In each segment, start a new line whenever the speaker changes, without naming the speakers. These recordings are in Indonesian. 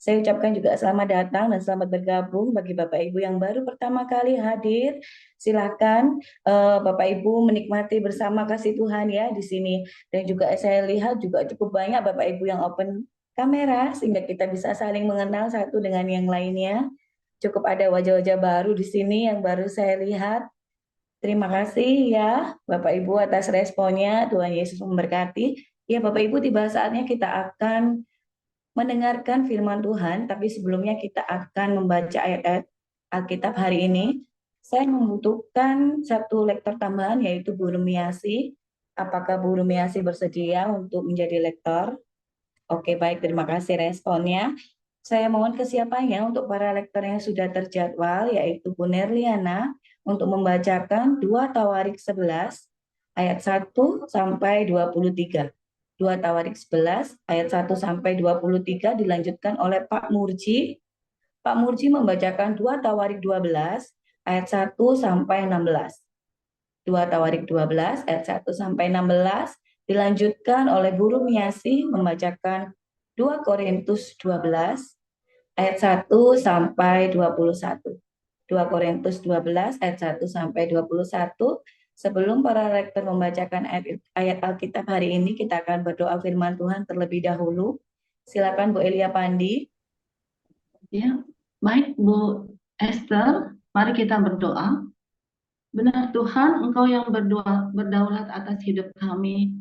Saya ucapkan juga selamat datang dan selamat bergabung bagi Bapak Ibu yang baru pertama kali hadir. Silakan Bapak Ibu menikmati bersama kasih Tuhan ya di sini. Dan juga saya lihat juga cukup banyak Bapak Ibu yang open kamera sehingga kita bisa saling mengenal satu dengan yang lainnya. Cukup ada wajah-wajah baru di sini yang baru saya lihat. Terima kasih ya Bapak Ibu atas responnya. Tuhan Yesus memberkati. Ya Bapak Ibu, tiba saatnya kita akan mendengarkan firman Tuhan, tapi sebelumnya kita akan membaca ayat-ayat Alkitab hari ini. Saya membutuhkan satu lektor tambahan yaitu Bu Rumiasi. Apakah Bu Rumiasi bersedia untuk menjadi lektor? Oke, baik, terima kasih responnya. Saya mohon kesiapannya untuk para lektor yang sudah terjadwal, yaitu Bu Nerliana, untuk membacakan 2 Tawarik 11, ayat 1 sampai 23. 2 Tawarik 11, ayat 1 sampai 23 dilanjutkan oleh Pak Murji. Pak Murji membacakan 2 Tawarik 12, ayat 1 sampai 16. 2 Tawarik 12 ayat 1 sampai 16 dilanjutkan oleh Guru Miasi membacakan 2 Korintus 12 ayat 1 sampai 21. 2 Korintus 12 ayat 1 sampai 21. Sebelum para rektor membacakan ayat Alkitab hari ini, kita akan berdoa firman Tuhan terlebih dahulu. Silakan Bu Elia Pandi.
Ya, baik Bu Esther, mari kita berdoa. Benar Tuhan, Engkau yang berdaulat atas hidup kami.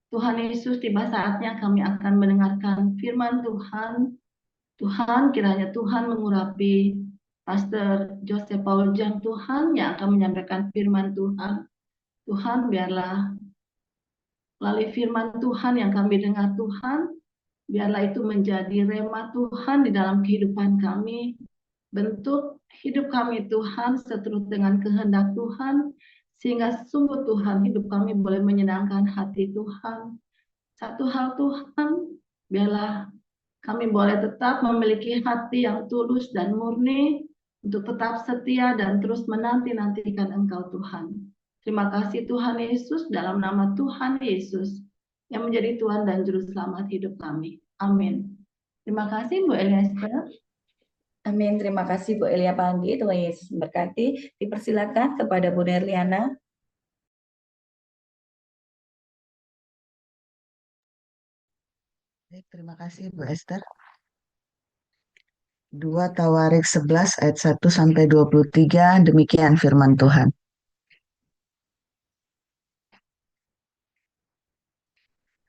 Tuhan Yesus, tiba saatnya kami akan mendengarkan firman Tuhan. Tuhan, kiranya Tuhan mengurapi Pastor Joseph Paul Jang Tuhan yang akan menyampaikan firman Tuhan. Tuhan, biarlah melalui firman Tuhan yang kami dengar Tuhan, biarlah itu menjadi rema Tuhan di dalam kehidupan kami. Bentuk hidup kami Tuhan seturut dengan kehendak Tuhan, sehingga sungguh Tuhan hidup kami boleh menyenangkan hati Tuhan. Satu hal Tuhan, biarlah kami boleh tetap memiliki hati yang tulus dan murni untuk tetap setia dan terus menanti-nantikan Engkau Tuhan. Terima kasih Tuhan Yesus, dalam nama Tuhan Yesus yang menjadi Tuhan dan Juru Selamat hidup kami. Amin. Terima kasih Bu Eliester.
Amin. Terima kasih Bu Elia Pandi. Tuhan Yesus memberkati. Dipersilakan kepada Bu Nerliana.
Baik, terima kasih Bu Esther. 2 Tawarik 11 ayat 1 sampai 23, demikian firman Tuhan.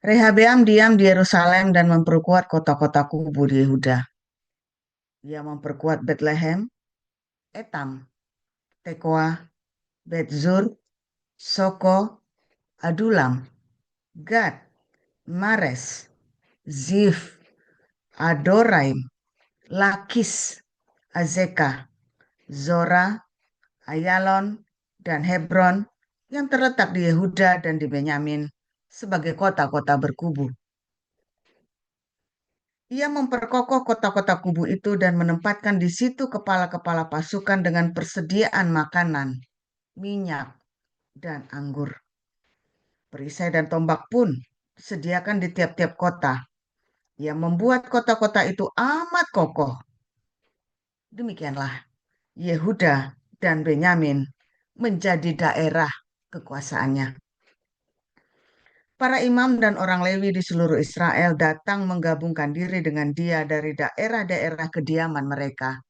Rehabeam diam di Yerusalem dan memperkuat kota-kota kubu di Yehuda. Ia memperkuat Bethlehem, Etam, Tekoa, Betzur, Soko, Adulam, Gad, Mares, Zif, Adoraim, Lakis, Azeka, Zora, Ayalon, dan Hebron yang terletak di Yehuda dan di Benyamin sebagai kota-kota berkubu. Ia memperkokoh kota-kota kubu itu dan menempatkan di situ kepala-kepala pasukan dengan persediaan makanan, minyak, dan anggur. Perisai dan tombak pun disediakan di tiap-tiap kota. Ia membuat kota-kota itu amat kokoh. Demikianlah Yehuda dan Benyamin menjadi daerah kekuasaannya. Para imam dan orang Lewi di seluruh Israel datang menggabungkan diri dengan dia dari daerah-daerah kediaman mereka.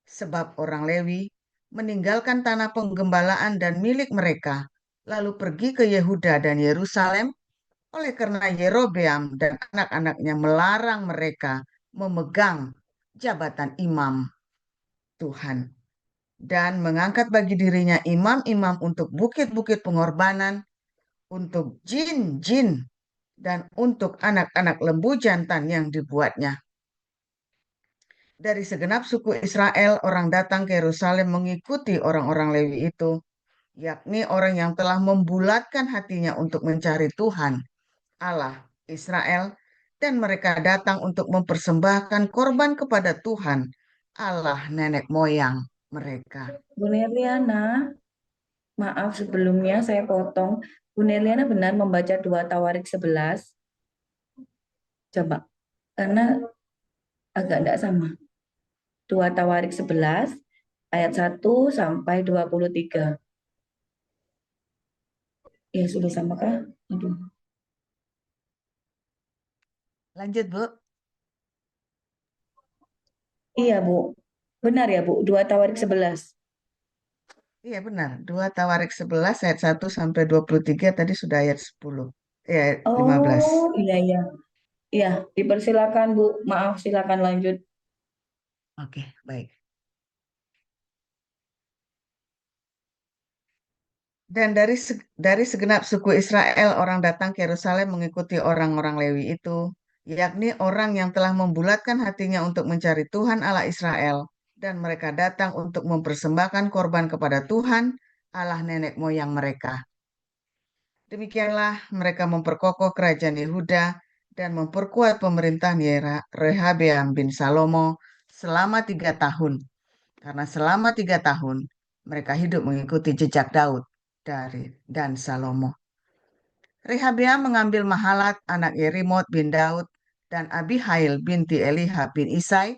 Sebab orang Lewi meninggalkan tanah penggembalaan dan milik mereka, lalu pergi ke Yehuda dan Yerusalem, oleh karena Yerobeam dan anak-anaknya melarang mereka memegang jabatan imam Tuhan dan mengangkat bagi dirinya imam-imam untuk bukit-bukit pengorbanan, untuk jin-jin, dan untuk anak-anak lembu jantan yang dibuatnya. Dari segenap suku Israel, orang datang ke Yerusalem mengikuti orang-orang Lewi itu, yakni orang yang telah membulatkan hatinya untuk mencari Tuhan, Allah Israel, dan mereka datang untuk mempersembahkan korban kepada Tuhan, Allah nenek moyang mereka.
Bu Nerliana, maaf sebelumnya saya potong. Bu Nerliana benar membaca 2 Tawarik 11. Coba, karena agak enggak sama. 2 Tawarik 11 ayat 1 sampai 23. Ya sudah sama kah? Aduh.
Lanjut, Bu.
Iya, Bu. Benar ya, Bu. 2 Tawarik 11.
Iya benar, 2 Tawarik 11 ayat 1 sampai 23 tadi sudah ayat 10. Ayat 15.
Oh, iya iya. Iya, dipersilakan, Bu. Maaf, silakan lanjut.
Oke, baik. Dan dari segenap suku Israel orang datang ke Yerusalem mengikuti orang-orang Lewi itu, yakni orang yang telah membulatkan hatinya untuk mencari Tuhan Allah Israel, dan mereka datang untuk mempersembahkan korban kepada Tuhan Allah nenek moyang mereka. Demikianlah mereka memperkokoh kerajaan Yehuda dan memperkuat pemerintahan Rehabeam bin Salomo selama 3 tahun. Karena selama 3 tahun mereka hidup mengikuti jejak Daud dan Salomo. Rehabeam mengambil Mahalat anak Yerimot bin Daud dan Abihail binti Eliha bin Isai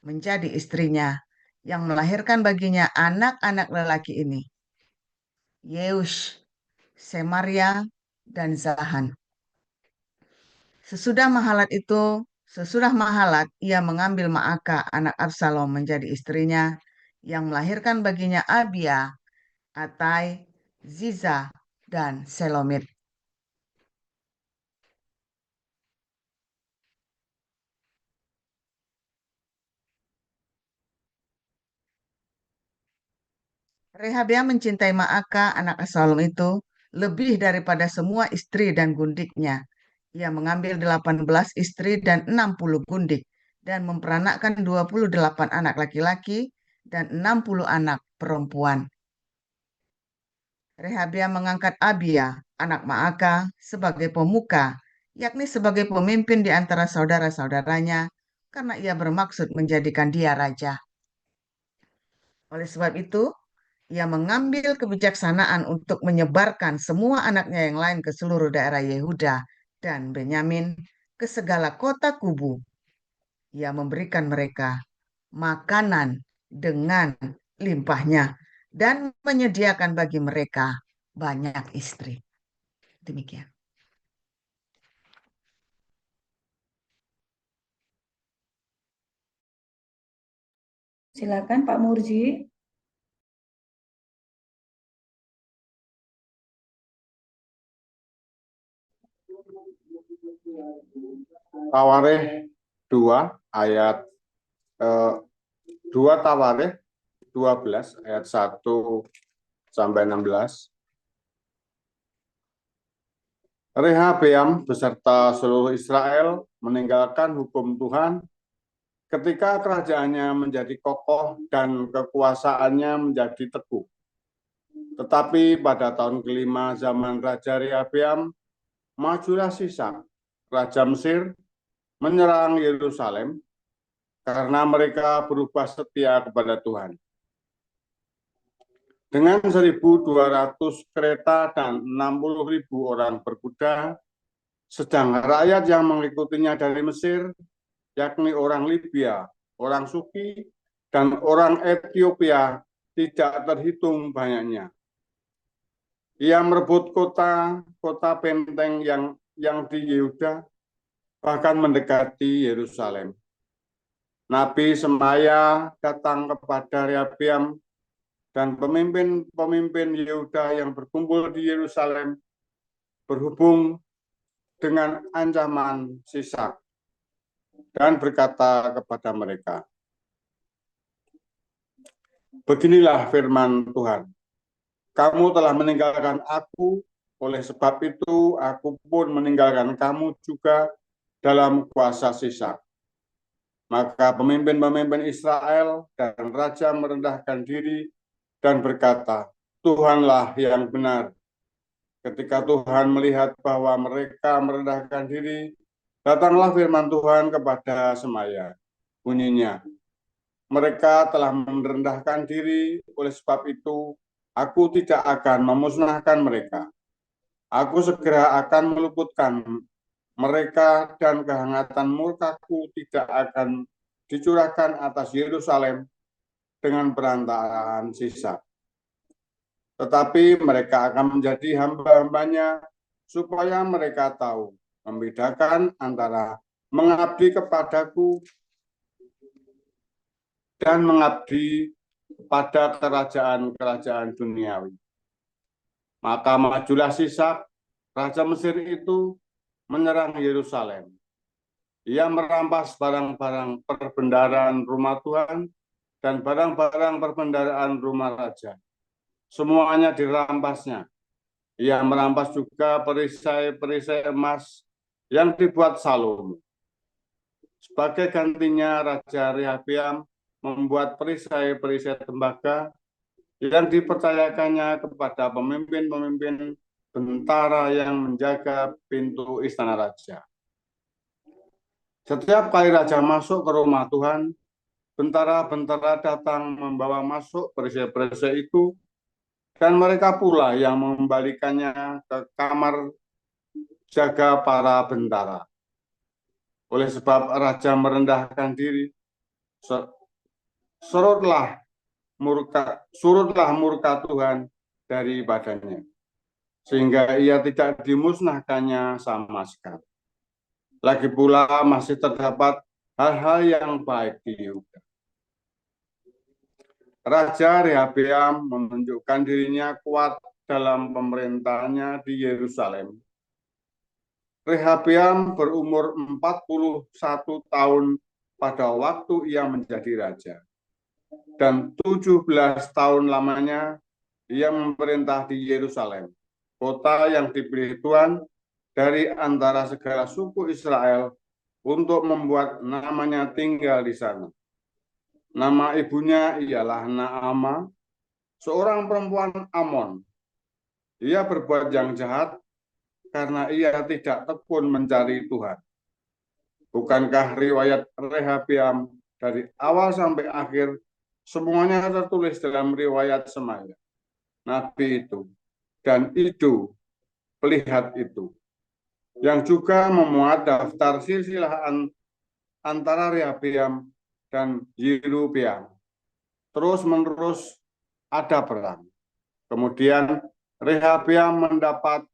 menjadi istrinya yang melahirkan baginya anak-anak lelaki ini, Yeush, Semaria, dan Zahan. Sesudah Mahalat, ia mengambil Maaka anak Absalom menjadi istrinya yang melahirkan baginya Abia, Atai, Ziza, dan Selomit. Rehabeam mencintai Maaka anak Absalom itu lebih daripada semua istri dan gundiknya. Ia mengambil 18 istri dan 60 gundik dan memperanakkan 28 anak laki-laki dan 60 anak perempuan. Rehabeam mengangkat Abia, anak Maaka, sebagai pemuka, yakni sebagai pemimpin di antara saudara-saudaranya, karena ia bermaksud menjadikan dia raja. Oleh sebab itu, ia mengambil kebijaksanaan untuk menyebarkan semua anaknya yang lain ke seluruh daerah Yehuda dan Benyamin, ke segala kota kubu. Ia memberikan mereka makanan dengan limpahnya dan menyediakan bagi mereka banyak istri. Demikian.
Silakan Pak Murji.
Tawarikh 2 ayat 2 Tawarikh 12 ayat 1 sampai 16. Rehabeam beserta seluruh Israel meninggalkan hukum Tuhan ketika kerajaannya menjadi kokoh dan kekuasaannya menjadi teguh. Tetapi pada tahun kelima zaman Raja Rehabeam, majulah Sisak, Raja Mesir, menyerang Yerusalem karena mereka berubah setia kepada Tuhan. Dengan 1.200 kereta dan 60.000 orang berkuda, sedang rakyat yang mengikutinya dari Mesir, yakni orang Libya, orang Suki, dan orang Ethiopia, tidak terhitung banyaknya. Ia merebut kota benteng yang di Yehuda, bahkan mendekati Yerusalem. Nabi Semaya datang kepada Rehabeam dan pemimpin-pemimpin Yehuda yang berkumpul di Yerusalem berhubung dengan ancaman Sisak dan berkata kepada mereka, "Beginilah firman Tuhan, kamu telah meninggalkan aku, oleh sebab itu aku pun meninggalkan kamu juga dalam kuasa Sisak." Maka pemimpin-pemimpin Israel dan raja merendahkan diri dan berkata, "Tuhanlah yang benar." Ketika Tuhan melihat bahwa mereka merendahkan diri, datanglah firman Tuhan kepada Semaya. Bunyinya, "Mereka telah merendahkan diri, oleh sebab itu aku tidak akan memusnahkan mereka. Aku segera akan meluputkan mereka dan kehangatan murkaku tidak akan dicurahkan atas Yerusalem dengan perantaraan Sisak. Tetapi mereka akan menjadi hamba-hambanya supaya mereka tahu membedakan antara mengabdi kepadaku dan mengabdi pada kerajaan-kerajaan duniawi. Maka majulah Sisak, raja Mesir itu, menyerang Yerusalem. Ia merampas barang-barang perbendaharaan rumah Tuhan dan barang-barang perbendaharaan rumah raja. Semuanya dirampasnya. Ia merampas juga perisai-perisai emas yang dibuat Salomo. Sebagai gantinya, Raja Rehabeam membuat perisai-perisai tembaga yang dipercayakannya kepada pemimpin-pemimpin bentara yang menjaga pintu istana raja. Setiap kali raja masuk ke rumah Tuhan, bentara-bentara datang membawa masuk perisai-perisai itu, dan mereka pula yang mengembalikannya ke kamar jaga para bentara. Oleh sebab raja merendahkan diri, surutlah murka Tuhan dari badannya, sehingga ia tidak dimusnahkannya sama sekali. Lagi pula masih terdapat hal-hal yang baik di Yehuda. Raja Rehabeam menunjukkan dirinya kuat dalam pemerintahannya di Yerusalem. Rehabeam berumur 41 tahun pada waktu ia menjadi raja. Dan 17 tahun lamanya ia memerintah di Yerusalem, kota yang dipilih Tuhan dari antara segala suku Israel untuk membuat namanya tinggal di sana. Nama ibunya ialah Naamah, seorang perempuan Amon. Ia berbuat yang jahat karena ia tidak tekun mencari Tuhan. Bukankah riwayat Rehabeam dari awal sampai akhir semuanya tertulis dalam riwayat Semaya, nabi itu, dan Ido, pelihat itu, yang juga memuat daftar silsilah antara Rehabeam dan Yerobeam. Terus-menerus ada perang. Kemudian Rehabeam mendapat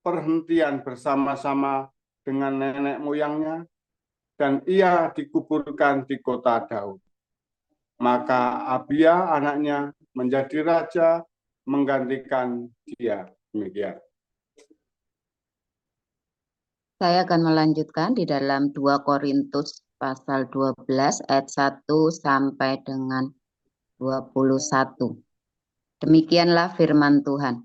perhentian bersama-sama dengan nenek moyangnya, dan ia dikuburkan di kota Daud. Maka Abia anaknya menjadi raja menggantikan dia. Demikian.
Saya akan melanjutkan di dalam 2 Korintus pasal 12 ayat 1 sampai dengan 21. Demikianlah firman Tuhan.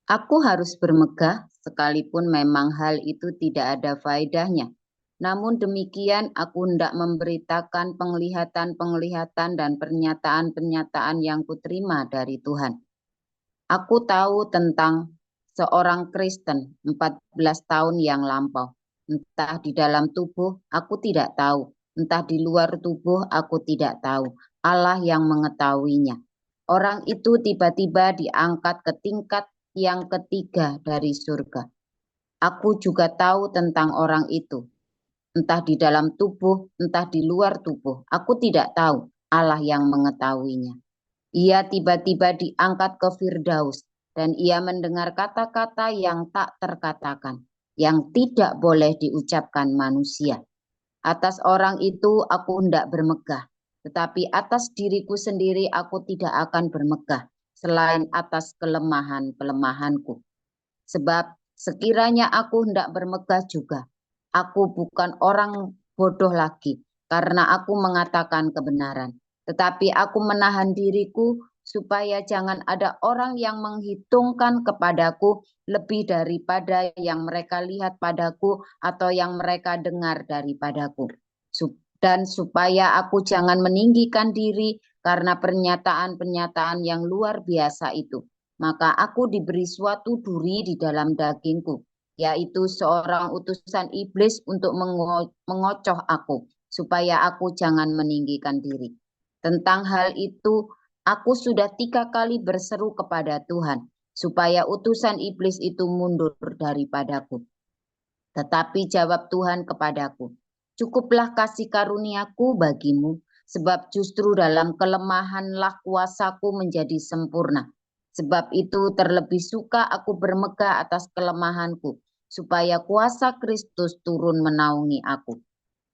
Aku harus bermegah sekalipun memang hal itu tidak ada faedahnya. Namun demikian aku hendak memberitakan penglihatan-penglihatan dan pernyataan-pernyataan yang kuterima dari Tuhan. Aku tahu tentang seorang Kristen 14 tahun yang lampau. Entah di dalam tubuh aku tidak tahu, entah di luar tubuh aku tidak tahu. Allah yang mengetahuinya. Orang itu tiba-tiba diangkat ke tingkat yang ketiga dari surga. Aku juga tahu tentang orang itu. Entah di dalam tubuh, entah di luar tubuh. Aku tidak tahu, Allah yang mengetahuinya. Ia tiba-tiba diangkat ke Firdaus, dan ia mendengar kata-kata yang tak terkatakan, yang tidak boleh diucapkan manusia. Atas orang itu aku hendak bermegah, tetapi atas diriku sendiri aku tidak akan bermegah, selain atas kelemahan-kelemahanku. Sebab sekiranya aku hendak bermegah juga, aku bukan orang bodoh lagi, karena aku mengatakan kebenaran. Tetapi aku menahan diriku supaya jangan ada orang yang menghitungkan kepadaku lebih daripada yang mereka lihat padaku atau yang mereka dengar daripadaku. Dan supaya aku jangan meninggikan diri karena pernyataan-pernyataan yang luar biasa itu. Maka aku diberi suatu duri di dalam dagingku, yaitu seorang utusan iblis untuk mengocoh aku, supaya aku jangan meninggikan diri. Tentang hal itu, aku sudah 3 kali berseru kepada Tuhan, supaya utusan iblis itu mundur daripadaku. Tetapi jawab Tuhan kepadaku, cukuplah kasih karuniaku bagimu, sebab justru dalam kelemahanlah kuasaku menjadi sempurna. Sebab itu terlebih suka aku bermegah atas kelemahanku, supaya kuasa Kristus turun menaungi aku.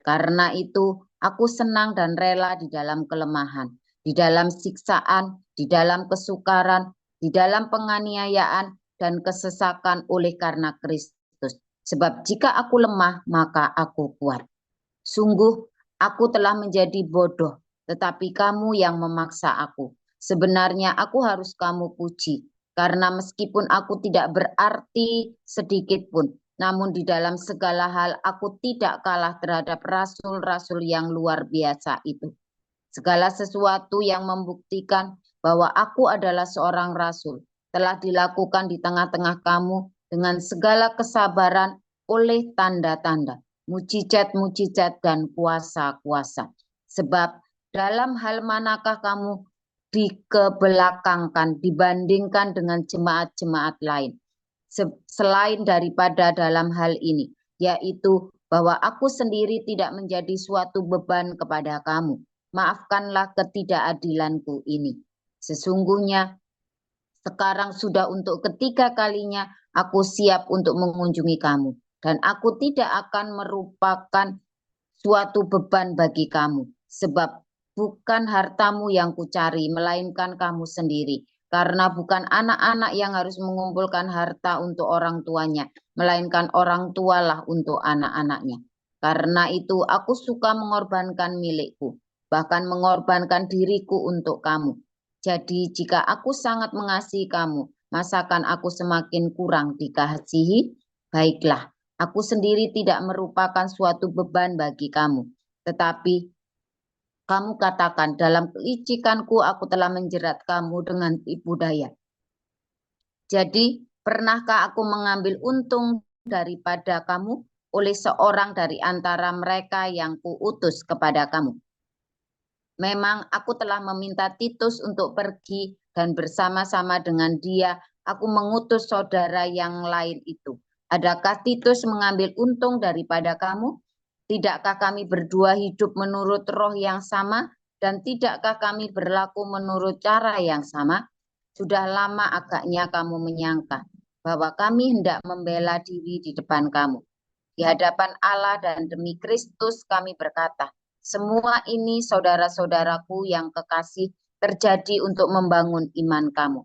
Karena itu aku senang dan rela di dalam kelemahan, di dalam siksaan, di dalam kesukaran, di dalam penganiayaan dan kesesakan oleh karena Kristus. Sebab jika aku lemah, maka aku kuat. Sungguh, aku telah menjadi bodoh, tetapi kamu yang memaksa aku. Sebenarnya aku harus kamu puji, karena meskipun aku tidak berarti sedikit pun, namun di dalam segala hal aku tidak kalah terhadap rasul-rasul yang luar biasa itu. Segala sesuatu yang membuktikan bahwa aku adalah seorang rasul telah dilakukan di tengah-tengah kamu dengan segala kesabaran oleh tanda-tanda, mujizat-mujizat dan kuasa-kuasa. Sebab dalam hal manakah kamu dikebelakangkan dibandingkan dengan jemaat-jemaat lain? Selain daripada dalam hal ini, yaitu bahwa aku sendiri tidak menjadi suatu beban kepada kamu. Maafkanlah ketidakadilanku ini. Sesungguhnya sekarang sudah untuk ketiga kalinya aku siap untuk mengunjungi kamu. Dan aku tidak akan merupakan suatu beban bagi kamu. Sebab bukan hartamu yang kucari, melainkan kamu sendiri. Karena bukan anak-anak yang harus mengumpulkan harta untuk orang tuanya, melainkan orang tualah untuk anak-anaknya. Karena itu aku suka mengorbankan milikku, bahkan mengorbankan diriku untuk kamu. Jadi jika aku sangat mengasihi kamu, masakan aku semakin kurang dikasihi? Baiklah, aku sendiri tidak merupakan suatu beban bagi kamu. Tetapi kamu katakan, dalam kelicikanku aku telah menjerat kamu dengan tipu daya. Jadi pernahkah aku mengambil untung daripada kamu oleh seorang dari antara mereka yang kuutus kepada kamu? Memang aku telah meminta Titus untuk pergi dan bersama-sama dengan dia aku mengutus saudara yang lain itu. Adakah Titus mengambil untung daripada kamu? Tidakkah kami berdua hidup menurut roh yang sama? Dan tidakkah kami berlaku menurut cara yang sama? Sudah lama agaknya kamu menyangka bahwa kami hendak membela diri di depan kamu. Di hadapan Allah dan demi Kristus kami berkata, semua ini saudara-saudaraku yang kekasih terjadi untuk membangun iman kamu.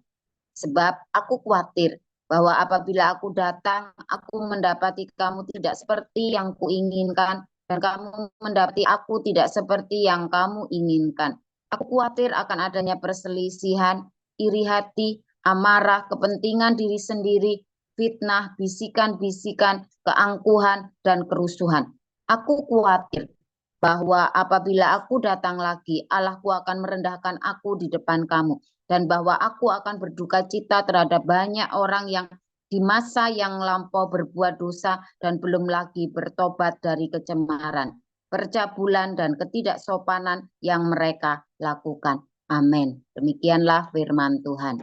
Sebab aku khawatir bahwa apabila aku datang, aku mendapati kamu tidak seperti yang kuinginkan dan kamu mendapati aku tidak seperti yang kamu inginkan. Aku khawatir akan adanya perselisihan, iri hati, amarah, kepentingan diri sendiri, fitnah, bisikan-bisikan, keangkuhan, dan kerusuhan. Aku khawatir bahwa apabila aku datang lagi, Allahku akan merendahkan aku di depan kamu. Dan bahwa aku akan berduka cita terhadap banyak orang yang di masa yang lampau berbuat dosa dan belum lagi bertobat dari kecemaran, percabulan, dan ketidaksopanan yang mereka lakukan. Amin. Demikianlah firman Tuhan.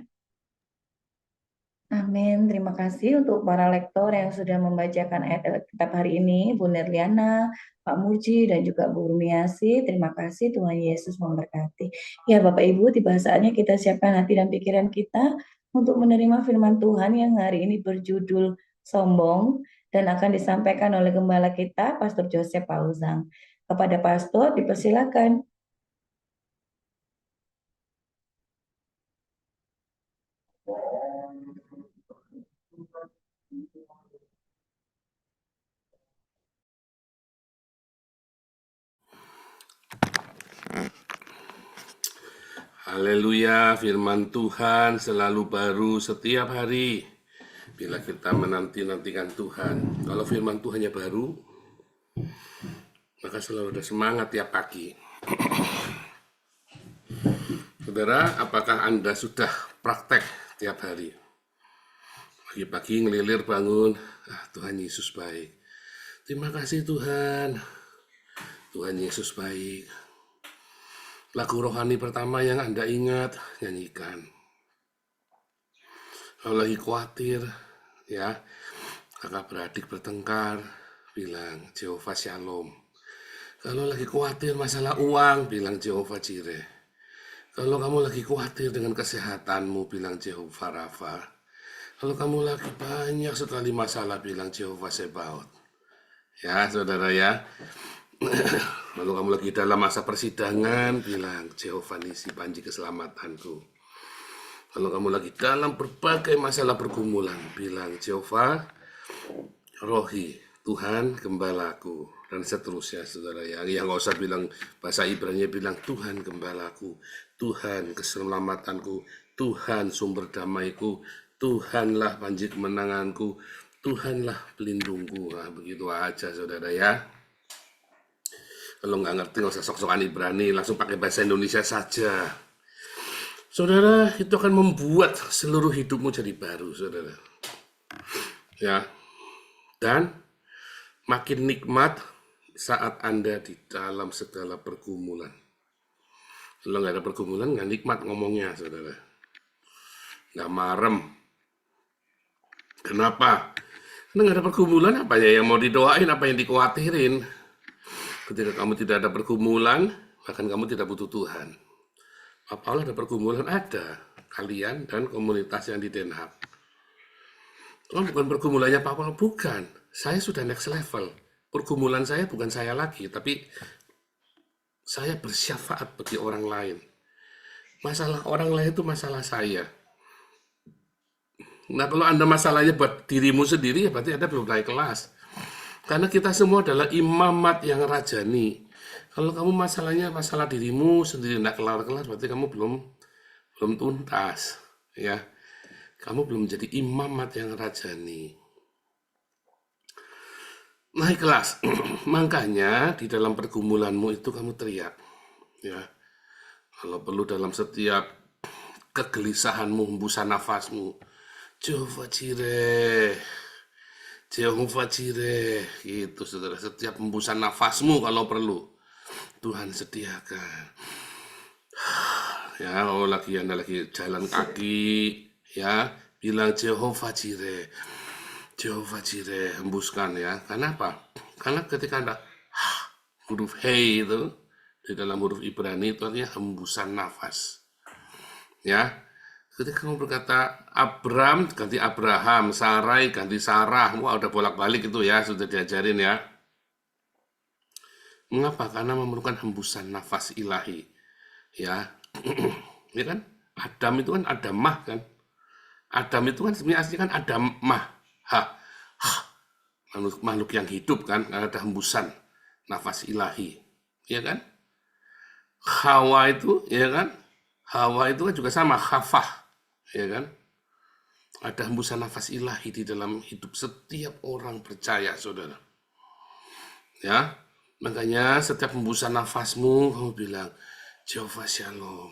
Amin. Terima kasih untuk para lektor yang sudah membacakan ayat Alkitab hari ini, Bu Nerliana, Pak Muji, dan juga Bu Rumiasi. Terima kasih, Tuhan Yesus memberkati. Ya Bapak Ibu, tiba saatnya kita siapkan hati dan pikiran kita untuk menerima firman Tuhan yang hari ini berjudul Sombong dan akan disampaikan oleh Gembala kita, Pastor Joseph Pauzang. Kepada Pastor, dipersilakan.
Haleluya, firman Tuhan selalu baru setiap hari. Bila kita menanti-nantikan Tuhan, kalau firman Tuhannya baru, maka selalu ada semangat tiap pagi. Saudara, apakah Anda sudah praktek tiap hari? Pagi-pagi ngelilir bangun, Tuhan Yesus baik. Terima kasih Tuhan, Tuhan Yesus baik. Lagu rohani pertama yang Anda ingat, nyanyikan. Kalau lagi khawatir, ya, kakak beradik bertengkar, bilang Jehovah Shalom. Kalau lagi khawatir masalah uang, bilang Jehovah Jireh. Kalau kamu lagi khawatir dengan kesehatanmu, bilang Jehovah Rafa. Kalau kamu lagi banyak sekali masalah, bilang Jehovah Sebaot. Ya, saudara ya. Lalu kamu lagi dalam masa persidangan, bilang Jehovah Nisi, panji keselamatanku. Kalau kamu lagi dalam berbagai masalah pergumulan, bilang Jehovah Rohi, Tuhan gembalaku, dan seterusnya, saudara ya. Yang nggak usah bilang bahasa Ibrani, bilang Tuhan gembalaku, Tuhan keselamatanku, Tuhan sumber damaiku, Tuhanlah panji kemenanganku, Tuhanlah pelindungku. Nah, begitu aja, saudara ya. Kalau nggak ngerti, nggak usah sok-sokan Ibrani, langsung pakai bahasa Indonesia saja. Saudara, itu akan membuat seluruh hidupmu jadi baru, saudara. Ya, dan makin nikmat saat Anda di dalam segala pergumulan. Kalau nggak ada pergumulan, nggak nikmat ngomongnya, saudara. Nggak marem. Kenapa? Karena nggak ada pergumulan, apa ya yang mau didoain, apa yang dikhawatirin. Ketika kamu tidak ada pergumulan, bahkan kamu tidak butuh Tuhan. Apalah ada pergumulan, ada kalian dan komunitas yang di Den Haag. Oh, bukan pergumulannya apa-apa, bukan. Saya sudah next level. Pergumulan saya bukan saya lagi, tapi saya bersyafaat bagi orang lain. Masalah orang lain itu masalah saya. Nah, kalau Anda masalahnya buat dirimu sendiri, ya berarti Anda belum naik kelas. Karena kita semua adalah imamat yang rajani. Kalau kamu masalahnya masalah dirimu sendiri, tidak kelar-kelar, berarti kamu belum tuntas. Ya, kamu belum menjadi imamat yang rajani. Naik kelas. Makanya di dalam pergumulanmu itu kamu teriak. Ya, kalau perlu dalam setiap kegelisahanmu, hembusan nafasmu, Jehovah Jireh, Jehovah Jireh, gitu saudara. Setiap hembusan nafasmu kalau perlu, Tuhan sediakan. Ya, kalau Anda lagi jalan kaki, ya, bilang Jehovah Jireh, Jehovah Jireh, hembuskan ya. Karena apa? Karena ketika Anda huruf Hei itu di dalam huruf Ibrani itu artinya hembusan nafas. Ya. Ketika kamu berkata Abram ganti Abraham, Sarai ganti Sarah, wah udah bolak-balik itu ya, sudah diajarin ya. Mengapa? Karena memerlukan hembusan nafas ilahi. Ya, ya kan? Adam itu kan Adamah kan? Adam itu kan sebenarnya aslinya kan Adamah, makhluk yang hidup kan? Karena ada hembusan nafas ilahi, ya kan? Hawa itu, ya kan? Hawa itu kan juga sama, khafah. Ya kan? Ada hembusan nafas ilahi di dalam hidup setiap orang percaya, saudara. Ya, makanya setiap hembusan nafasmu, kamu bilang, Jehovah Shalom.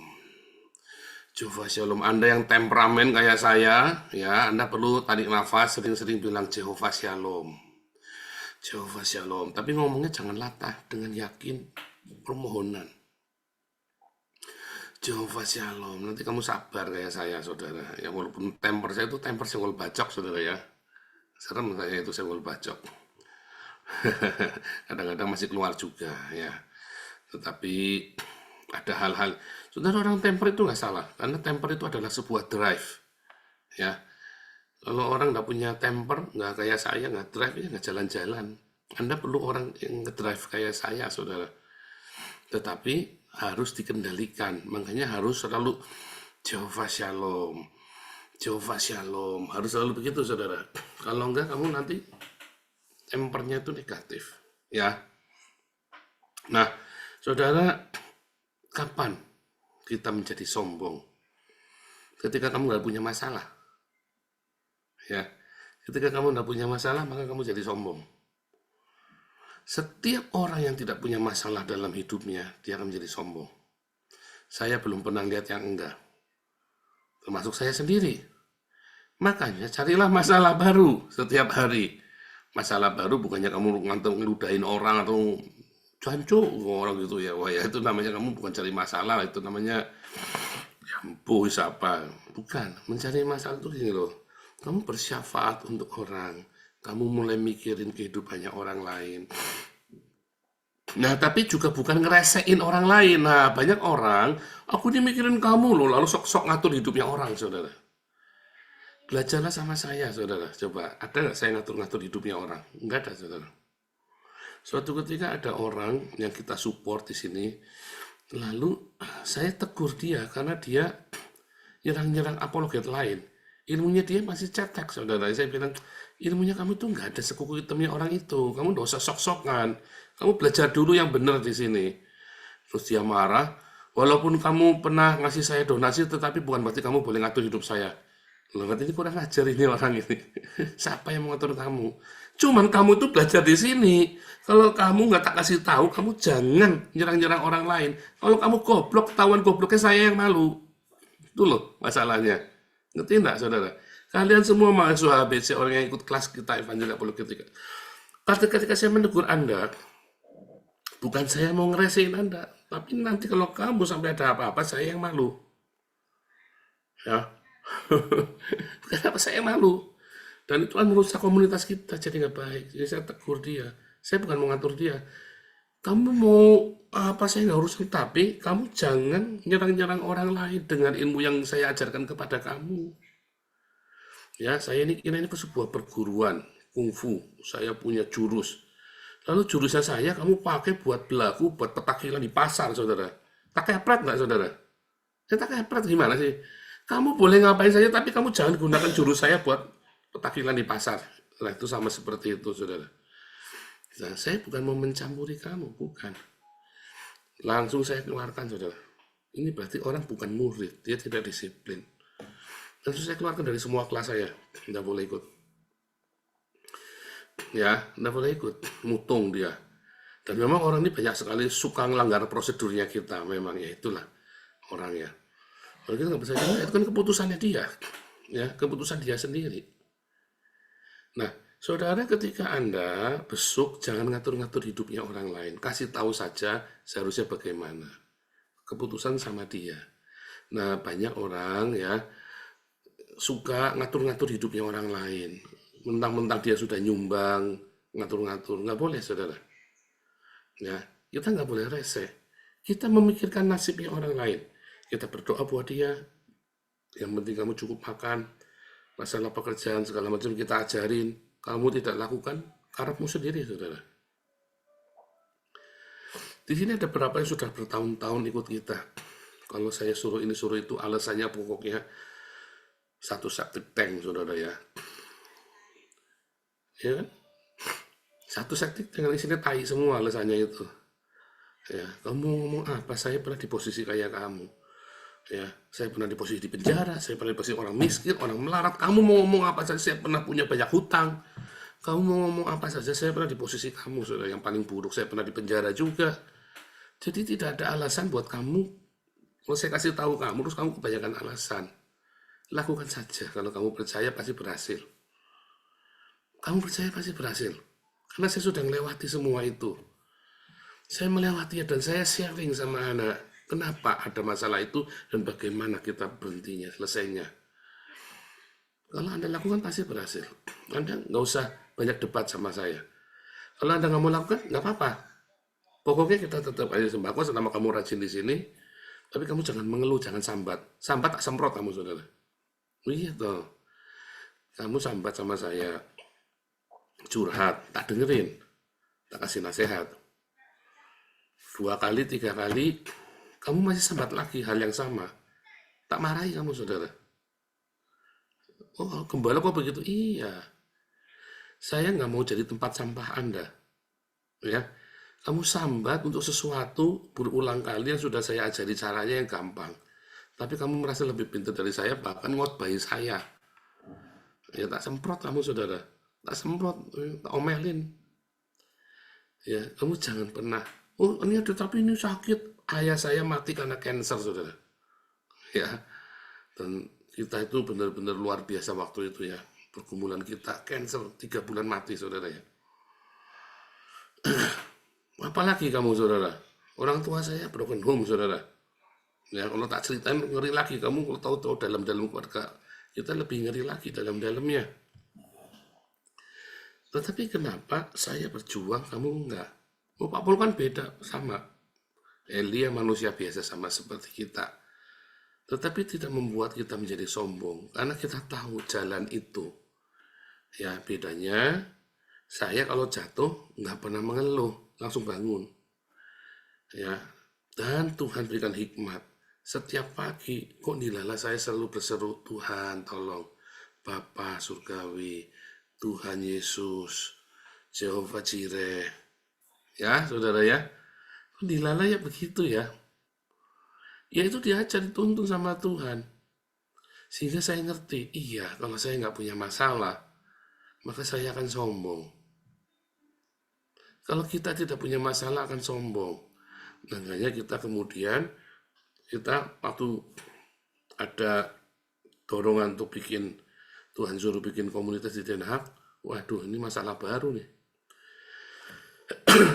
Jehovah Shalom. Anda yang temperamen kayak saya, ya, Anda perlu tarik nafas, sering-sering bilang Jehovah Shalom. Jehovah Shalom. Tapi ngomongnya jangan latah, dengan yakin, permohonan. Jehovah Shalom, nanti kamu sabar kayak saya, saudara. Ya walaupun temper saya itu temper senggol bacok, saudara ya. Serem saya itu senggol bacok. Kadang-kadang masih keluar juga, ya. Tetapi ada hal-hal, saudara, orang temper itu nggak salah, karena temper itu adalah sebuah drive, ya. Kalau orang nggak punya temper, nggak kayak saya, nggak drive, ya nggak jalan-jalan. Anda perlu orang yang nge-drive kayak saya, saudara. Tetapi harus dikendalikan, makanya harus selalu Jehovah Shalom, Jehovah Shalom, harus selalu begitu, saudara. Kalau enggak, kamu nanti tempernya itu negatif, ya. Nah, saudara, kapan kita menjadi sombong? Ketika kamu nggak punya masalah, ya. Ketika kamu nggak punya masalah, maka kamu jadi sombong. Setiap orang yang tidak punya masalah dalam hidupnya, dia akan menjadi sombong. Saya belum pernah lihat yang enggak. Termasuk saya sendiri. Makanya carilah masalah baru setiap hari. Masalah baru bukannya kamu ngeludahin orang atau jancuk orang gitu ya. Wah ya, itu namanya kamu bukan cari masalah, itu namanya ya siapa. Bukan, mencari masalah itu gini loh. Kamu bersyafaat untuk orang. Kamu mulai mikirin kehidupannya orang lain. Nah, tapi juga bukan ngeresein orang lain. Nah, banyak orang, aku ini mikirin kamu loh, lalu sok-sok ngatur hidupnya orang, saudara. Belajarlah sama saya, saudara. Coba, ada nggak saya ngatur-ngatur hidupnya orang? Nggak ada, saudara. Suatu ketika ada orang yang kita support di sini, lalu saya tegur dia karena dia nyerang-nyerang apologet lain. Ilmunya dia masih cetek, saudara. Saya bilang, ilmunya kamu tuh nggak ada sekuku hitamnya orang itu. Kamu nggak usah sok-sokan. Kamu belajar dulu yang benar di sini. Terus dia marah, walaupun kamu pernah ngasih saya donasi, tetapi bukan berarti kamu boleh ngatur hidup saya. Loh, ini kurang ajar ini orang ini. Siapa yang mengatur kamu? Cuman kamu tuh belajar di sini. Kalau kamu nggak tak kasih tahu, kamu jangan nyerang-nyerang orang lain. Kalau kamu goblok, ketahuan gobloknya saya yang malu. Itu loh masalahnya. Ngerti enggak, saudara? Kalian semua mahasiswa ABC, orang yang ikut kelas kita Evangeli Apologetika. Ketika saya menegur Anda, bukan saya mau ngeresein Anda, tapi nanti kalau kamu sampai ada apa-apa, saya yang malu. Ya. Kenapa saya malu? Dan itu kan merusak komunitas kita, jadi nggak baik. Jadi saya tegur dia. Saya bukan mau ngatur dia. Kamu mau apa, saya nggak urusan, tapi kamu jangan nyerang-nyerang orang lain dengan ilmu yang saya ajarkan kepada kamu. Ya, saya ini sebuah perguruan kungfu. Saya punya jurus. Lalu jurusnya saya kamu pakai buat belaku, buat petakilan di pasar, saudara. Tak kepret nggak, saudara? Saya tak kepret gimana sih? Kamu boleh ngapain saja, tapi kamu jangan gunakan jurus saya buat petakilan di pasar. Nah, itu sama seperti itu, saudara. Nah, saya bukan mau mencampuri kamu, bukan. Langsung saya keluarkan, saudara. Ini berarti orang bukan murid, dia tidak disiplin. Langsung saya keluarkan dari semua kelas saya. Tidak boleh ikut. Ya, tidak boleh ikut. Mutung dia. Dan memang orang ini banyak sekali suka melanggar prosedurnya kita. Memang ya itulah orangnya. Kalau kita nggak bisa jalan, itu kan keputusannya dia. Ya, keputusan dia sendiri. Nah, saudara, ketika Anda besuk, jangan ngatur-ngatur hidupnya orang lain. Kasih tahu saja seharusnya bagaimana. Keputusan sama dia. Nah, banyak orang ya suka ngatur-ngatur hidupnya orang lain. Mentang-mentang dia sudah nyumbang, ngatur-ngatur. Nggak boleh, saudara. Ya, kita nggak boleh rese. Kita memikirkan nasibnya orang lain. Kita berdoa buat dia. Yang penting kamu cukup makan. Masalah pekerjaan segala macam kita ajarin. Kamu tidak lakukan, karepmu sendiri, saudara. Di sini ada beberapa yang sudah bertahun-tahun ikut kita. Kalau saya suruh ini suruh itu, alasannya pokoknya satu septic tank, saudara ya. Ya kan? Satu septic tank isinya tai semua alasannya itu. Ya, kamu ngomong apa? Saya pernah di posisi kayak kamu. Ya, saya pernah di posisi di penjara, saya pernah di posisi orang miskin, orang melarat. Kamu mau ngomong apa saja, saya pernah punya banyak hutang. Kamu mau ngomong apa saja, saya pernah di posisi kamu, saudara, yang paling buruk. Saya pernah di penjara juga. Jadi tidak ada alasan buat kamu. Kalau saya kasih tahu kamu, terus kamu kebanyakan alasan. Lakukan saja. Kalau kamu percaya, pasti berhasil. Kamu percaya pasti berhasil. Karena saya sudah melewati semua itu. Saya melewati dan saya sharing sama anak. Kenapa ada masalah itu dan bagaimana kita berhentinya, selesainya. Kalau Anda lakukan pasti berhasil. Anda nggak usah banyak debat sama saya. Kalau Anda nggak mau lakukan, nggak apa-apa. Pokoknya kita tetap aja sembako selama kamu rajin di sini. Tapi kamu jangan mengeluh, jangan sambat. Sambat tak semprot kamu, saudara. Iya toh. Kamu sambat sama saya. Curhat, tak dengerin. Tak kasih nasihat. 2 kali, 3 kali, kamu masih sambat lagi hal yang sama. Tak marahi kamu, saudara. Oh, gembala kok begitu? Iya. Saya nggak mau jadi tempat sampah Anda. Ya, kamu sambat untuk sesuatu berulang kali yang sudah saya ajari caranya yang gampang. Tapi kamu merasa lebih pintar dari saya, bahkan ngotbahi saya. Ya, tak semprot kamu, saudara. Tak semprot, tak omelin. Ya, kamu jangan pernah. Oh, ini ada tapi ini sakit. Ayah saya mati karena cancer, saudara. Ya, dan kita itu benar-benar luar biasa waktu itu ya. Pergumulan kita, cancer 3 bulan mati, saudara ya. Apalagi kamu, saudara. Orang tua saya broken home, saudara. Ya, kalau tak ceritain ngeri lagi. Kamu kalau tahu dalam-dalam keluarga kita lebih ngeri lagi dalam-dalamnya. Tetapi kenapa saya berjuang, kamu enggak? Oh, Pak Pol kan beda, sama. Elia manusia biasa sama seperti kita. Tetapi tidak membuat kita menjadi sombong, karena kita tahu jalan itu. Ya, bedanya saya kalau jatuh nggak pernah mengeluh, langsung bangun. Ya, dan Tuhan berikan hikmat. Setiap pagi, kok dilala saya selalu berseru, Tuhan tolong, Bapa Surgawi, Tuhan Yesus, Jehovah Jireh. Ya, saudara ya. Kok dilala ya begitu ya. Ya itu diajar, dituntun sama Tuhan. Sehingga saya ngerti, iya kalau saya nggak punya masalah, maka saya akan sombong. Kalau kita tidak punya masalah akan sombong. Makanya kita kemudian, waktu ada dorongan untuk Tuhan suruh bikin komunitas di Den Haag, waduh ini masalah baru nih.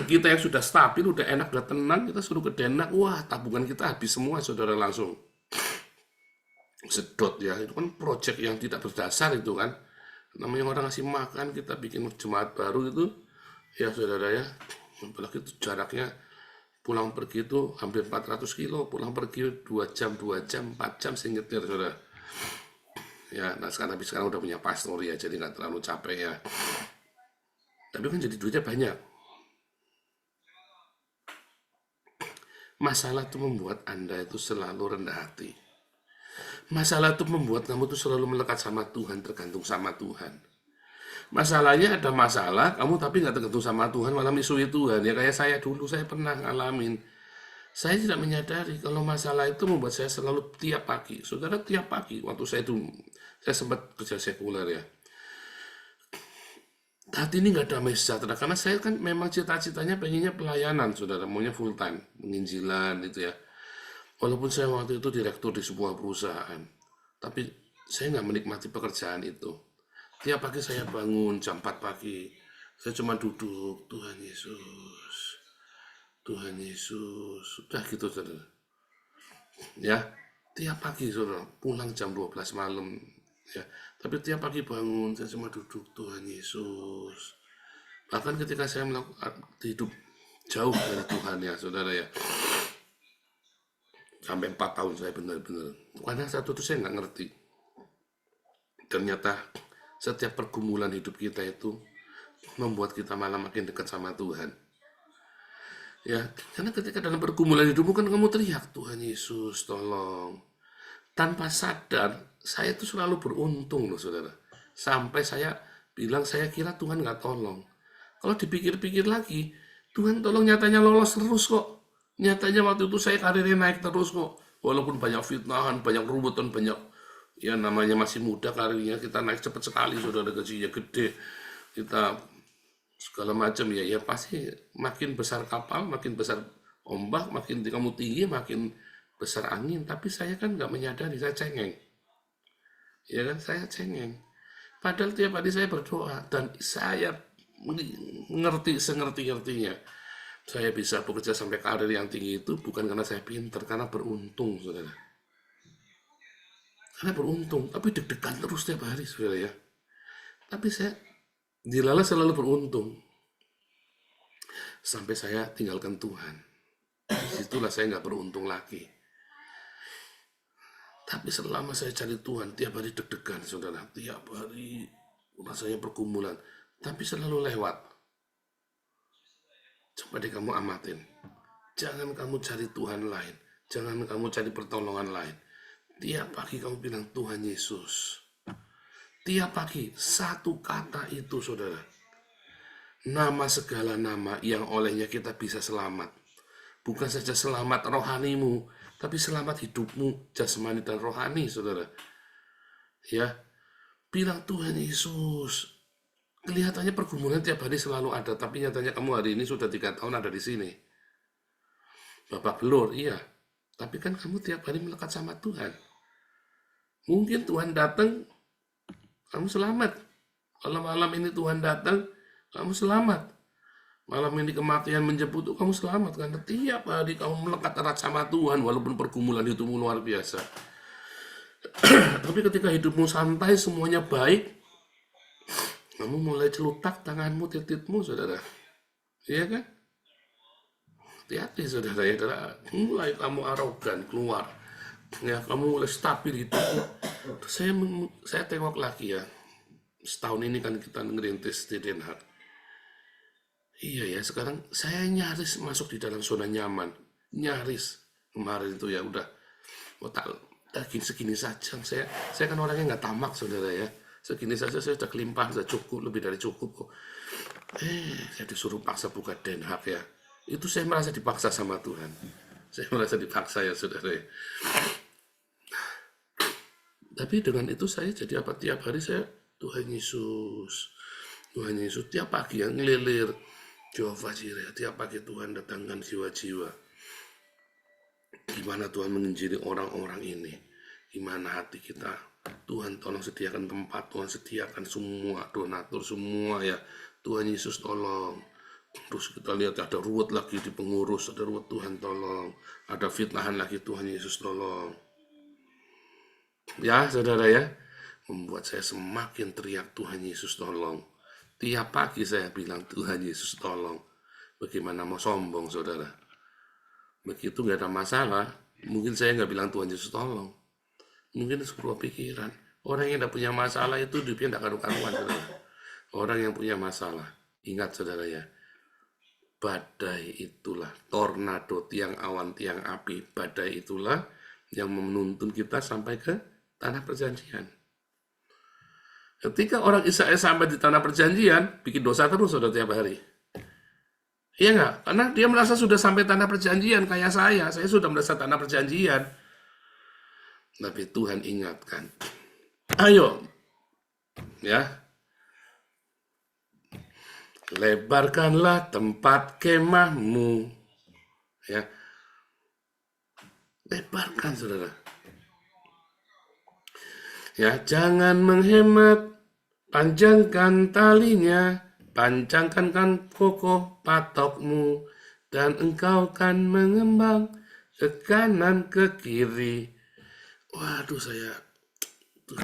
Kita yang sudah stabil, udah enak, udah tenang, kita suruh ke Den Haag, wah tabungan kita habis semua, saudara, langsung sedot ya. Itu kan proyek yang tidak berdasar itu kan. Namanya orang ngasih makan, kita bikin jemaat baru itu, ya saudara ya. Apalagi itu jaraknya pulang pergi itu hampir 400 kilo, pulang pergi 2 jam, 4 jam saya nyetir, saudara. Ya, nah sekarang udah punya pastor ya, jadi nggak terlalu capek ya. Tapi kan jadi duitnya banyak. Masalah itu membuat Anda itu selalu rendah hati. Masalah itu membuat kamu tuh selalu melekat sama Tuhan, tergantung sama Tuhan. Masalahnya ada masalah, kamu tapi nggak tergantung sama Tuhan, malah misui Tuhan. Ya kayak saya dulu, saya pernah ngalamin. Saya tidak menyadari kalau masalah itu membuat saya selalu tiap pagi. Saudara, tiap pagi, waktu saya sempat kerja sekuler ya. Hati ini nggak damai sejahtera, karena saya kan memang cita-citanya pengennya pelayanan, saudara, maunya full time, penginjilan gitu ya. Walaupun saya waktu itu direktur di sebuah perusahaan, tapi saya nggak menikmati pekerjaan itu. Tiap pagi saya bangun jam 4 pagi, saya cuma duduk, Tuhan Yesus, Tuhan Yesus, sudah gitu, saudara. Ya, tiap pagi, saudara, pulang jam 12 malam, ya. Tapi tiap pagi bangun, saya cuma duduk, Tuhan Yesus. Bahkan ketika saya hidup jauh dari Tuhan ya, saudara ya. Sampai 4 tahun saya benar-benar. Karena satu itu saya nggak ngerti. Ternyata setiap pergumulan hidup kita itu membuat kita malah makin dekat sama Tuhan. Ya, karena ketika dalam pergumulan hidupmu kan kamu teriak, Tuhan Yesus, tolong. Tanpa sadar, saya itu selalu beruntung loh, saudara. Sampai saya bilang, saya kira Tuhan nggak tolong. Kalau dipikir-pikir lagi, Tuhan tolong, nyatanya lolos terus kok. Nyatanya waktu itu saya karirnya naik terus kok. Walaupun banyak fitnahan, banyak rubutan, banyak, ya namanya masih muda karirnya, kita naik cepat sekali, saudara, gajinya gede. Kita segala macam ya pasti makin besar kapal, makin besar ombak, makin kamu tinggi, makin besar angin. Tapi saya kan nggak menyadari, saya cengeng. Ya kan, saya cengeng. Padahal tiap hari saya berdoa dan saya mengerti sengerti-ngertinya. Saya bisa bekerja sampai karir yang tinggi itu bukan karena saya pintar, karena beruntung, saudara. Karena beruntung, tapi deg-degan terus tiap hari, saudara ya. Tapi saya dilala selalu beruntung. Sampai saya tinggalkan Tuhan. Disitulah saya nggak beruntung lagi. Tapi selama saya cari Tuhan, tiap hari deg-degan, saudara. Tiap hari rasanya pergumulan. Tapi selalu lewat. Coba deh kamu amatin. Jangan kamu cari Tuhan lain. Jangan kamu cari pertolongan lain. Tiap pagi kamu bilang, Tuhan Yesus. Tiap pagi, satu kata itu, saudara. Nama segala nama yang olehnya kita bisa selamat. Bukan saja selamat rohanimu, tapi selamat hidupmu, jasmani dan rohani, saudara. Ya, bilang Tuhan Yesus. Kelihatannya pergumulan tiap hari selalu ada, tapi nyatanya kamu hari ini sudah 3 tahun ada di sini. Bapak belur, iya. Tapi kan kamu tiap hari melekat sama Tuhan. Mungkin Tuhan datang, kamu selamat. Kalau malam ini Tuhan datang, kamu selamat. Malam ini kematian menjemput, kamu selamat. Karena tiap hari kamu melekat erat sama Tuhan, walaupun pergumulan hidupmu luar biasa. Tapi ketika hidupmu santai, semuanya baik, Kamu mulai celutak tanganmu, titikmu, saudara. Iya kan? Hati-hati, saudara ya. Mulai kamu arogan keluar. Ya, kamu mulai stabil itu. Terus saya tengok lagi ya. Setahun ini kan kita ngerintis di Den Haag. Iya ya, sekarang saya nyaris masuk di dalam zona nyaman. Nyaris. Kemarin itu ya udah. Daging segini saja. Saya kan orangnya nggak tamak, saudara ya. Segini saja saya sudah kelimpahan, sudah cukup, lebih dari cukup kok. Saya disuruh paksa buka Den Haag ya. Itu saya merasa dipaksa sama Tuhan. Saya merasa dipaksa ya, saudara ya. Tapi dengan itu saya jadi apa? Tiap hari saya, Tuhan Yesus, tiap pagi yang ngelilir. Jehovah Jireh, tiap pagi Tuhan datangkan jiwa-jiwa. Gimana Tuhan menginjili orang-orang ini? Gimana hati kita? Tuhan tolong sediakan tempat, Tuhan sediakan semua donatur, semua ya. Tuhan Yesus tolong. Terus kita lihat ada ruwet lagi di pengurus, ada ruwet, Tuhan tolong. Ada fitnahan lagi, Tuhan Yesus tolong. Ya saudara ya, membuat saya semakin teriak Tuhan Yesus tolong. Tiap pagi saya bilang Tuhan Yesus tolong. Bagaimana mau sombong saudara? Begitu nggak ada masalah, mungkin saya nggak bilang Tuhan Yesus tolong. Mungkin sebuah pikiran. Orang yang tidak punya masalah itu hidupnya tidak karu-karuan, saudara. Orang yang punya masalah, ingat saudara ya, badai itulah, tornado, tiang awan, tiang api, badai itulah yang menuntun kita sampai ke tanah perjanjian. Ketika orang Israel sampai di tanah perjanjian, bikin dosa terus saudara tiap hari. Iya nggak? Karena dia merasa sudah sampai tanah perjanjian, kayak saya sudah merasa tanah perjanjian. Tapi Tuhan ingatkan, ayo, ya, lebarkanlah tempat kemahmu, ya, lebarkan saudara. Ya, jangan menghemat, panjangkan talinya, pancangkan kokoh patokmu, dan engkau kan mengembang ke kanan ke kiri. Waduh,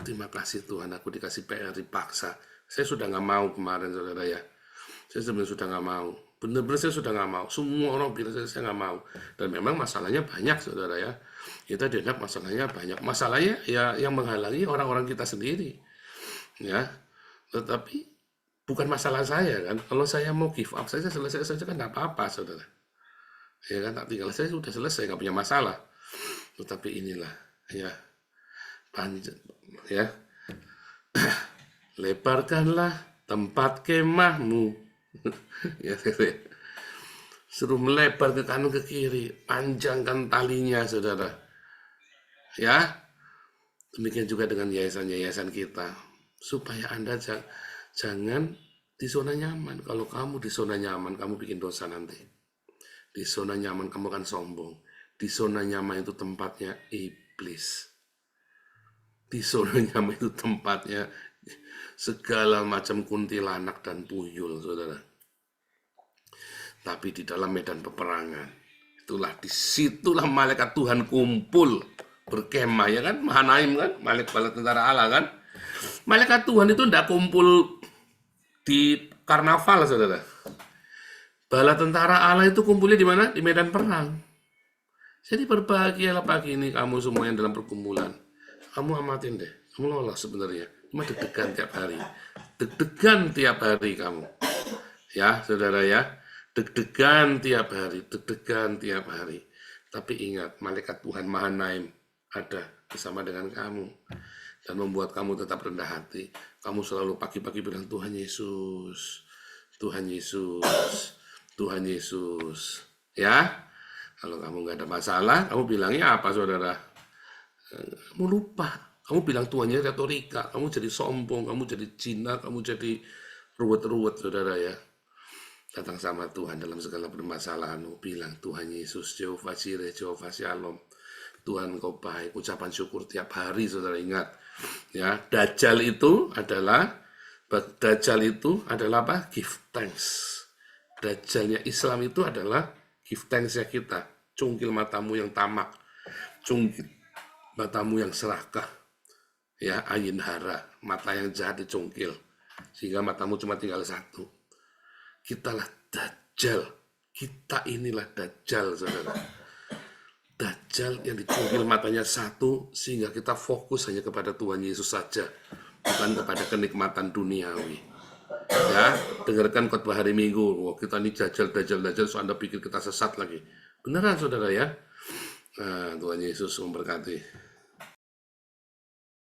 terima kasih Tuhan, aku dikasih PR dipaksa. Saya sudah nggak mau kemarin saudara ya. Saya sebenarnya sudah nggak mau. Benar-benar saya sudah nggak mau. Semua orang bilang saya nggak mau. Dan memang masalahnya banyak saudara ya. Kita dengar masalahnya banyak. Masalahnya ya yang menghalangi orang-orang kita sendiri. Ya, tetapi bukan masalah saya kan. Kalau saya mau give up, saya selesai saja kan nggak apa-apa saudara. Ya kan, tak tinggal saya sudah selesai, nggak punya masalah. Tetapi inilah ya, panjang ya, lebarkanlah tempat kemahmu. Ya, suruh melebar ke kanan ke kiri, panjangkan talinya saudara. Ya, demikian juga dengan yayasan-yayasan kita, supaya Anda jangan di zona nyaman. Kalau kamu di zona nyaman, kamu bikin dosa nanti. Di zona nyaman kamu akan sombong. Di zona nyaman itu tempatnya iblis. Di zona nyaman itu tempatnya segala macam kuntilanak dan tuyul, saudara. Tapi di dalam medan peperangan, disitulah malaikat Tuhan kumpul berkemah, ya kan? Mahanaim kan, malaikat bala tentara Allah kan? Malaikat Tuhan itu tidak kumpul di karnaval, saudara. Bala tentara Allah itu kumpulnya di mana? Di medan perang. Jadi berbahagialah pagi ini kamu semua yang dalam pergumulan. Kamu amatin deh, kamu lolos sebenarnya. Cuma deg-degan tiap hari. Deg-degan tiap hari kamu. Ya, saudara ya. Deg-degan tiap hari, deg-degan tiap hari. Tapi ingat, malaikat Tuhan Mahanaim ada bersama dengan kamu. Dan membuat kamu tetap rendah hati. Kamu selalu pagi-pagi bilang, Tuhan Yesus, Tuhan Yesus, Tuhan Yesus. Ya, kalau kamu nggak ada masalah, kamu bilangnya apa, saudara? Kamu lupa. Kamu bilang Tuhannya retorika. Kamu jadi sombong, kamu jadi Cina, kamu jadi ruwet-ruwet, saudara ya. Datang sama Tuhan dalam segala permasalahanmu. Bilang Tuhan Yesus, Jehovah Jireh, Jehovah Shalom. Tuhan kau baik. Ucapan syukur tiap hari, saudara ingat. Ya, Dajjal itu adalah apa? Give thanks. Dajjalnya Islam itu adalah give thanks-nya kita. Cungkil matamu yang tamak. Cungkil matamu yang serakah. Ya, ayin hara. Mata yang jahat dicungkil. Sehingga matamu cuma tinggal satu. Kitalah Dajjal. Kita inilah Dajjal, saudara. Dajjal yang dicungkil matanya satu, sehingga kita fokus hanya kepada Tuhan Yesus saja, bukan kepada kenikmatan duniawi. Ya, dengarkan khotbah hari Minggu. Wah, kita ini Dajjal, so Anda pikir kita sesat lagi. Beneran, saudara ya. Nah, Tuhan Yesus memberkati.